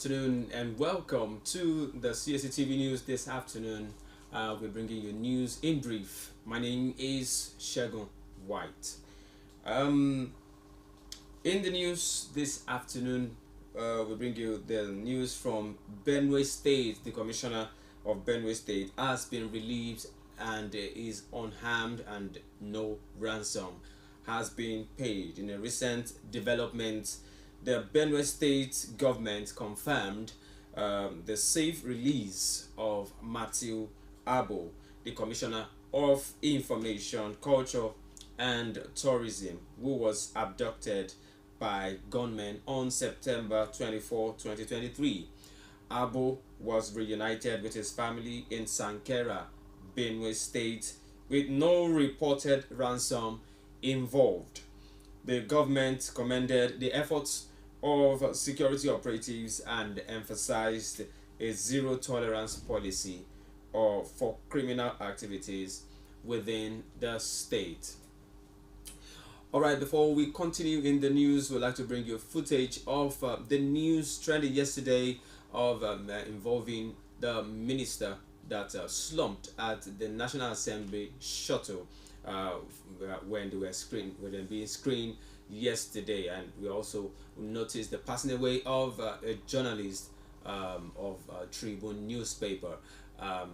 afternoon and welcome to the Cactv news this afternoon. We're bringing you news in brief. My name is Shegun White. In the news this afternoon, we bring you the news from Benue State. The commissioner of Benue State has been relieved and is unharmed, and no ransom has been paid. In a recent development, the Benue State government confirmed the safe release of Matthew Abo, the Commissioner of Information, Culture and Tourism, who was abducted by gunmen on September 24, 2023. Abo was reunited with his family in Sankera, Benue State, with no reported ransom involved. The government commended the efforts of security operatives and emphasized a zero tolerance policy for criminal activities within the state. Alright, before we continue in the news, we'd like to bring you footage of the news trending yesterday of involving the minister that slumped at the National Assembly shuttle when they were being screened yesterday. And we also noticed the passing away of a journalist of Tribune newspaper.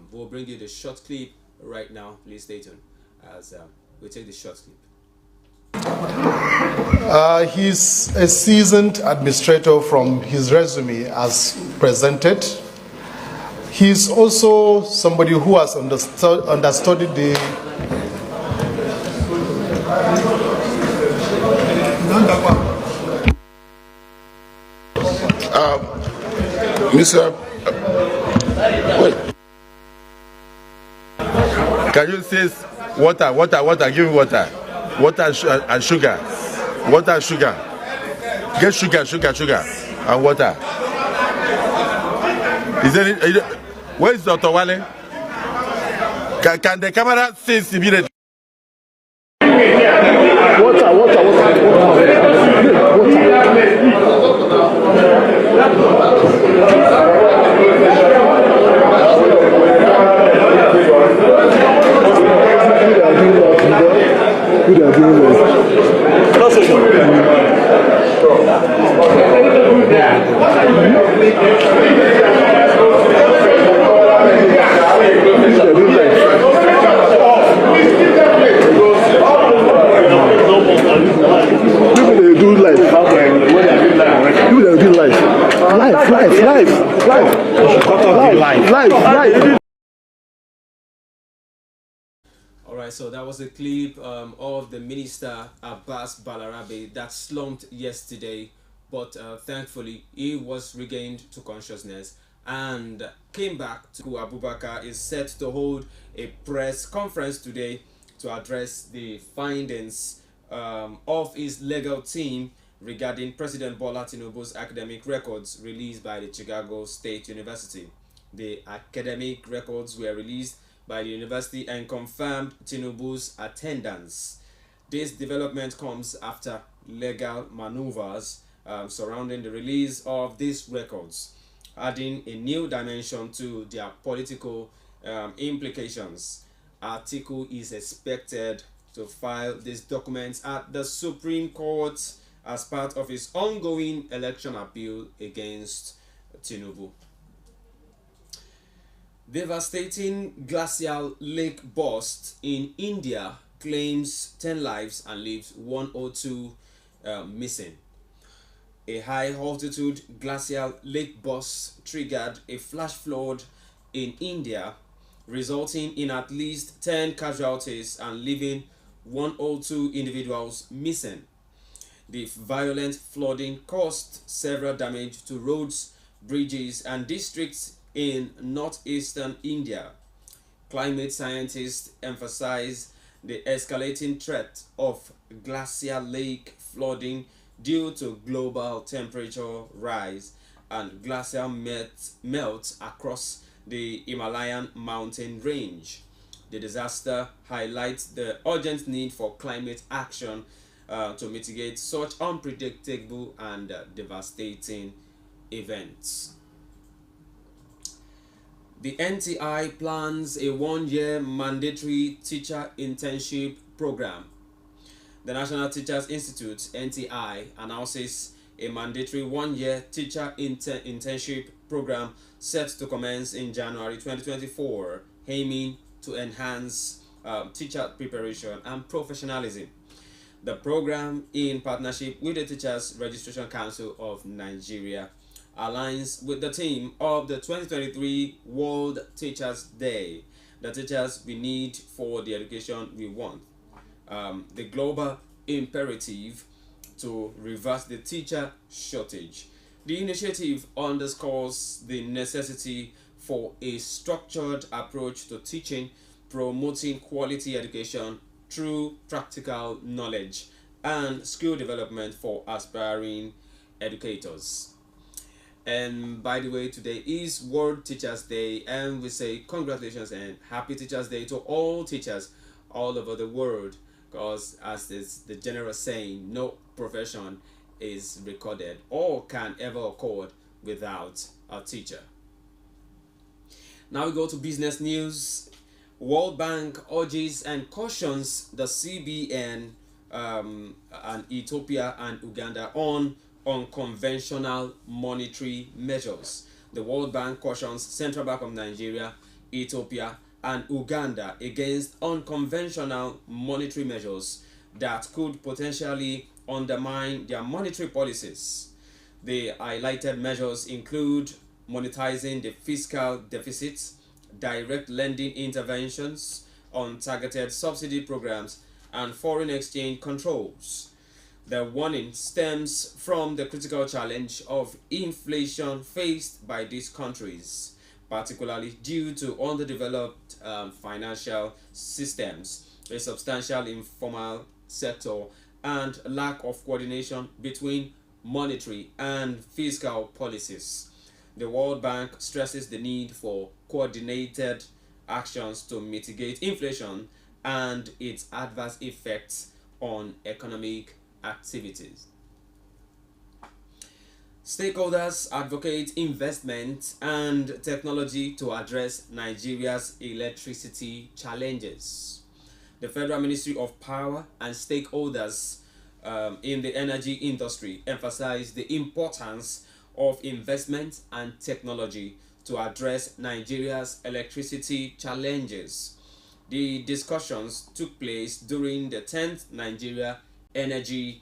We'll bring you the short clip right now. Please stay tuned as we take the short clip. He's a seasoned administrator from his resume as presented. He's also somebody who has understood the Mr. Wait. Can you say water? Give me water. Water and sugar. Water and sugar. Get sugar and water. Is there? Where is Dr. Wale? Can the camera see immediately? Alright, so that was a clip of the minister Abbas Balarabe that slumped yesterday, but thankfully he was regained to consciousness and came back to. Abubakar is set to hold a press conference today to address the findings of his legal team regarding President Bola Tinubu's academic records released by the Chicago State University. The academic records were released by the university and confirmed Tinubu's attendance. This development comes after legal maneuvers surrounding the release of these records, adding a new dimension to their political implications. Atiku is expected to file these documents at the Supreme Court as part of his ongoing election appeal against Tinubu. Devastating glacial lake burst in India claims 10 lives and leaves 102 missing. A high altitude glacial lake burst triggered a flash flood in India, resulting in at least 10 casualties and leaving 102 individuals missing. The violent flooding caused several damage to roads, bridges and districts in northeastern India. Climate scientists emphasize the escalating threat of glacial lake flooding due to global temperature rise and glacial melt across the Himalayan mountain range. The disaster highlights the urgent need for climate action to mitigate such unpredictable and devastating events. The NTI plans a one-year mandatory teacher internship program. The National Teachers Institute (NTI) announces a mandatory one-year teacher internship program set to commence in January 2024, aiming to enhance teacher preparation and professionalism. The program, in partnership with the Teachers Registration Council of Nigeria, aligns with the theme of the 2023 World Teachers Day, the teachers we need for the education we want. The global imperative to reverse the teacher shortage. The initiative underscores the necessity for a structured approach to teaching, promoting quality education through practical knowledge and skill development for aspiring educators. And by the way, today is World Teachers Day, and we say congratulations and happy Teachers Day to all teachers all over the world, because as is the general saying, no profession is recorded or can ever occur without a teacher. Now we go to business news. World Bank urges and cautions the CBN and Ethiopia and Uganda on unconventional monetary measures. The World Bank cautions Central Bank of Nigeria, Ethiopia, and Uganda against unconventional monetary measures that could potentially undermine their monetary policies. The highlighted measures include monetizing the fiscal deficit, direct lending interventions, untargeted subsidy programs, and foreign exchange controls. The warning stems from the critical challenge of inflation faced by these countries, particularly due to underdeveloped financial systems, a substantial informal sector, and lack of coordination between monetary and fiscal policies. The World Bank stresses the need for coordinated actions to mitigate inflation and its adverse effects on economic activities. Stakeholders advocate investment and technology to address Nigeria's electricity challenges. The Federal Ministry of Power and stakeholders in the energy industry emphasize the importance of investment and technology to address Nigeria's electricity challenges. The discussions took place during the 10th Nigeria Energy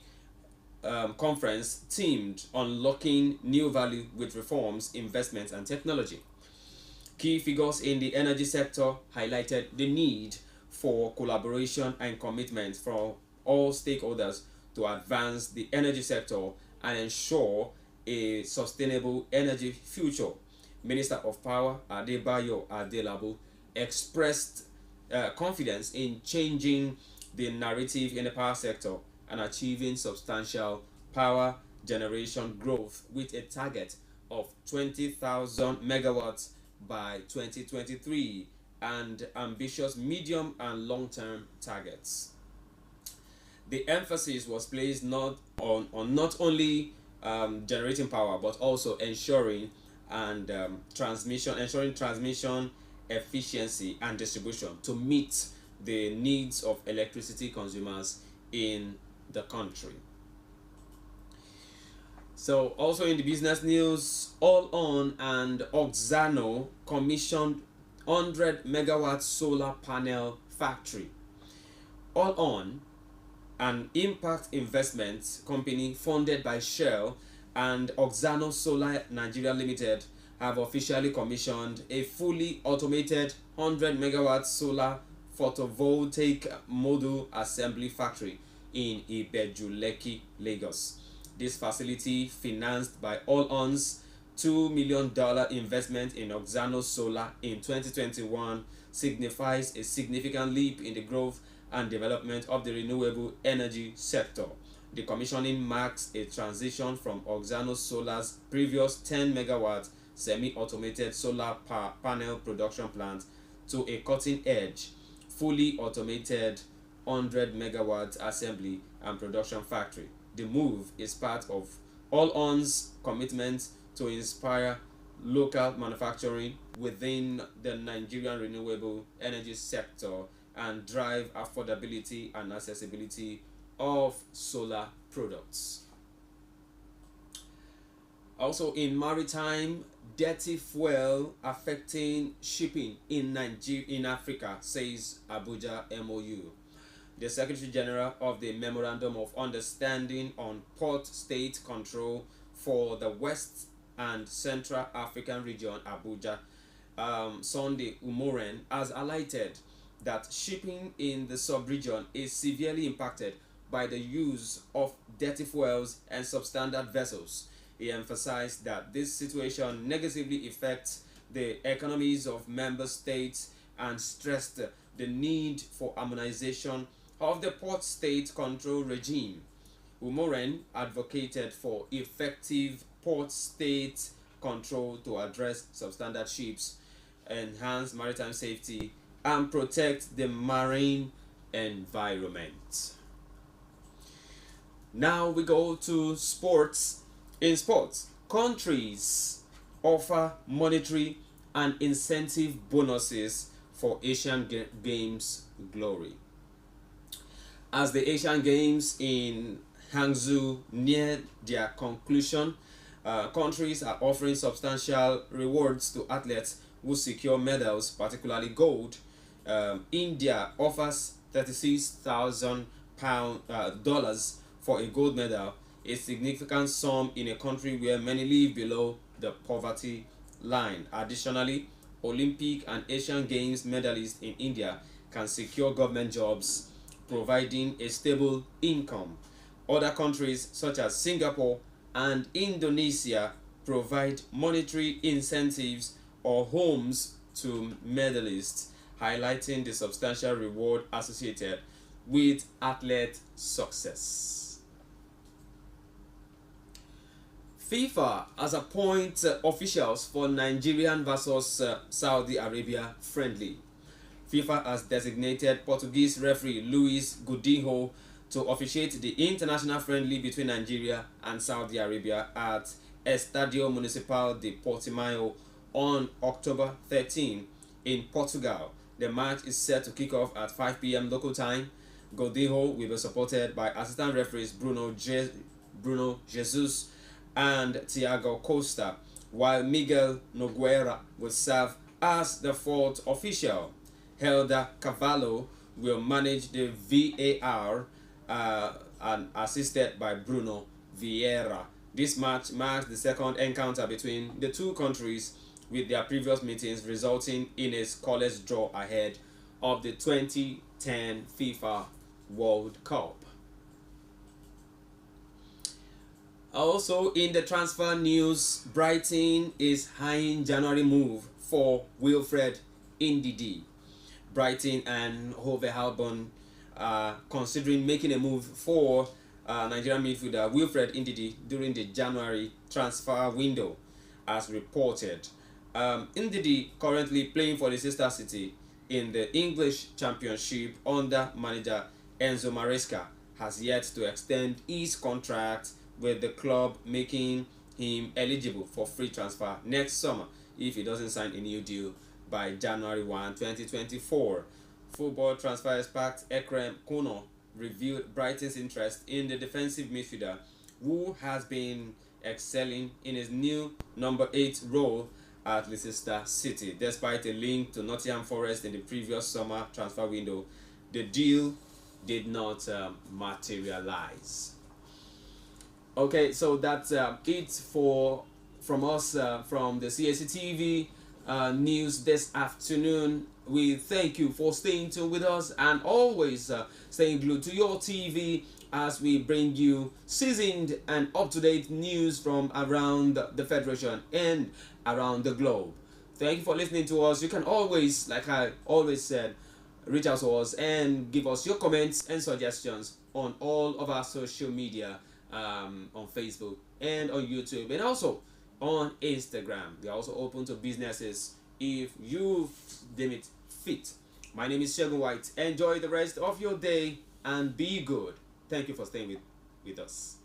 Conference themed Unlocking New Value with Reforms, Investments and Technology. Key figures in the energy sector highlighted the need for collaboration and commitment from all stakeholders to advance the energy sector and ensure a sustainable energy future. Minister of Power Adebayo Adelabu expressed confidence in changing the narrative in the power sector and achieving substantial power generation growth with a target of 20,000 megawatts by 2023 and ambitious medium and long-term targets. The emphasis was placed not only generating power but also ensuring transmission efficiency and distribution to meet the needs of electricity consumers in the country. So also in the business news, All On and Oxano commissioned 100 megawatt solar panel factory. All On, an impact investment company funded by Shell, and Oxano Solar Nigeria Limited have officially commissioned a fully automated 100 megawatt solar photovoltaic module assembly factory in Ibeju-Lekki, Lagos. This facility, financed by All On's $2 million investment in Oxano Solar in 2021, signifies a significant leap in the growth and development of the renewable energy sector. The commissioning marks a transition from Oxano Solar's previous 10 megawatt semi-automated solar panel production plant to a cutting-edge, fully automated 100 megawatt assembly and production factory. The move is part of All On's commitment to inspire local manufacturing within the Nigerian renewable energy sector and drive affordability and accessibility of solar products. Also in maritime, dirty fuel affecting shipping in Africa, says Abuja MOU. The Secretary General of the Memorandum of Understanding on Port State Control for the West and Central African Region, Abuja, Sunday Umoren, has highlighted that shipping in the sub-region is severely impacted by the use of dirty fuels and substandard vessels. He emphasized that this situation negatively affects the economies of member states and stressed the need for harmonization of the port state control regime. Umoren advocated for effective port state control to address substandard ships, enhance maritime safety, and protect the marine environment. Now we go to sports. In sports, countries offer monetary and incentive bonuses for Asian Games glory. As the Asian Games in Hangzhou near their conclusion, countries are offering substantial rewards to athletes who secure medals, particularly gold. India offers $36,000 for a gold medal, a significant sum in a country where many live below the poverty line. Additionally, Olympic and Asian Games medalists in India can secure government jobs, providing a stable income. Other countries such as Singapore and Indonesia provide monetary incentives or homes to medalists, highlighting the substantial reward associated with athlete success. FIFA has appointed officials for Nigerian versus Saudi Arabia friendly. FIFA has designated Portuguese referee Luis Godinho to officiate the international friendly between Nigeria and Saudi Arabia at Estadio Municipal de Portimao on October 13 in Portugal. The match is set to kick off at 5 p.m. local time. Godinho will be supported by assistant referees Bruno Jesus and Thiago Costa, while Miguel Nogueira will serve as the fourth official. Helder Cavallo will manage the VAR and assisted by Bruno Vieira. This match marks the second encounter between the two countries, with their previous meetings resulting in a scoreless draw ahead of the 2010 FIFA World Cup. Also in the transfer news, Brighton is eyeing January move for Wilfred Ndidi. Brighton and Hove Albion are considering making a move for Nigerian midfielder Wilfred Ndidi during the January transfer window, as reported. Ndidi, currently playing for the Sister City in the English Championship under manager Enzo Maresca, has yet to extend his contract with the club, making him eligible for free transfer next summer if he doesn't sign a new deal by January 1, 2024. Football transfer expert Ekrem Kuno revealed Brighton's interest in the defensive midfielder, who has been excelling in his new number 8 role at Leicester City. Despite a link to Nottingham Forest in the previous summer transfer window, the deal did not materialize. Okay, so that's it from us from the Cactv news this afternoon. We thank you for staying tuned with us and always staying glued to your TV as we bring you seasoned and up-to-date news from around the Federation and around the globe. Thank you for listening to us. You can always, like I always said, reach out to us and give us your comments and suggestions on all of our social media, on Facebook and on YouTube, and also on Instagram. We are also open to businesses if you deem it fit. My name is Shegun White. Enjoy the rest of your day and be good. Thank you for staying with us.